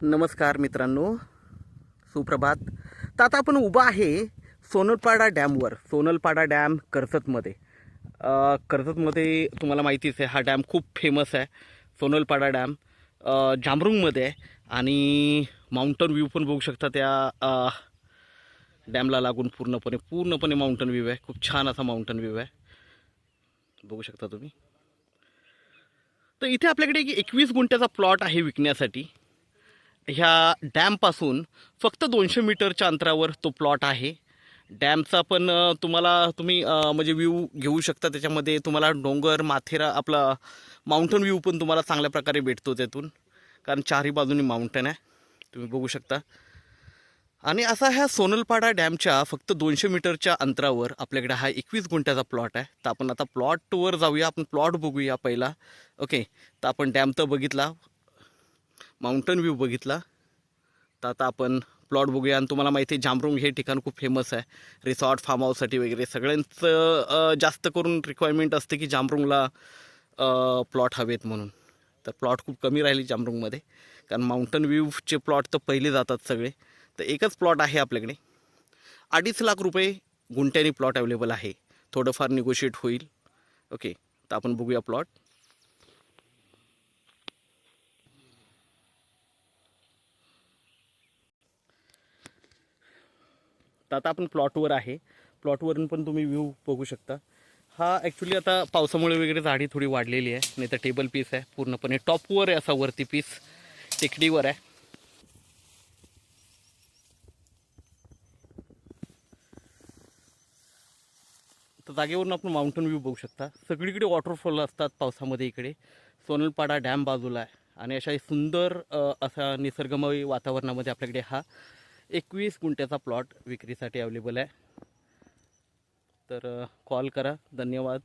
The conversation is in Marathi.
नमस्कार मित्रांनो, सुप्रभात. तर आता आपण उभा आहे सोनलपाडा डॅमवर. सोनलपाडा डॅम कर्जतमध्ये. कर्जतमध्ये तुम्हाला माहितीच आहे, हा डॅम खूप फेमस आहे. सोनलपाडा डॅम जांभरुंगमध्ये आहे आणि माउंटन व्ह्यू पण बघू शकता त्या डॅमला लागून पूर्णपणे माउंटन व्ह्यू आहे. खूप छान असा माउंटन व्ह्यू आहे, बघू शकता तुम्ही. तर इथे आपल्याकडे 21 गुंठ्याचा प्लॉट आहे विकण्यासाठी. ह्या डॅमपासून फक्त 200 मीटरच्या अंतरावर तो प्लॉट आहे. डॅमचा पण तुम्ही म्हणजे व्ह्यू घेऊ शकता. त्याच्यामध्ये तुम्हाला डोंगर, माथेरा, आपला माउंटन व्ह्यू पण तुम्हाला चांगल्या प्रकारे भेटतो त्यातून, कारण चारही बाजूनी माउंटन आहे, तुम्ही बघू शकता. आणि असा ह्या सोनलपाडा डॅमच्या फक्त 200 मीटरच्या अंतरावर आपल्याकडे हा 21 गुंठ्याचा प्लॉट आहे. तर आपण आता प्लॉटवर जाऊया, आपण प्लॉट बघूया पहिला. ओके, तर आपण डॅम तर बघितला, माउंटन व्ह्यू बघितला, तर आता आपण प्लॉट बघूया. आणि तुम्हाला माहिती आहे, जांभरुंग हे ठिकाण खूप फेमस आहे रिसॉर्ट, फार्म हाऊससाठी वगैरे. सगळ्यांचं जास्त करून रिक्वायरमेंट असते की जांभरुंगला प्लॉट हवेत म्हणून. तर प्लॉट खूप कमी राहिली जांभरुंगमध्ये, कारण माउंटन व्ह्यूचे प्लॉट तर पहिले जातात सगळे. तर एकच प्लॉट आहे आपल्याकडे, 2.5 लाख रुपये गुंठ्यानी प्लॉट अवेलेबल आहे. थोडंफार निगोशिएट होईल. ओके, तर आपण बघूया प्लॉट. तर आता आपण प्लॉटवर आहे. प्लॉटवरून पण तुम्ही व्ह्यू बघू शकता. हा ॲक्च्युली आता पावसामुळे वगैरे झाडी थोडी वाढलेली आहे, नाही तर टेबल पीस आहे, पूर्णपणे टॉपवर आहे, असा वरती पीस टेकडीवर आहे. तर जागेवरून आपण माउंटन व्ह्यू बघू शकता. सगळीकडे वॉटरफॉल असतात पावसामध्ये. इकडे सोनलपाडा डॅम बाजूला आहे आणि अशा सुंदर असा निसर्गमय वातावरणामध्ये आपल्याकडे हा 21 गुंठ्याचा प्लॉट विक्रीसाठी अवेलेबल आहे. तर कॉल करा. धन्यवाद.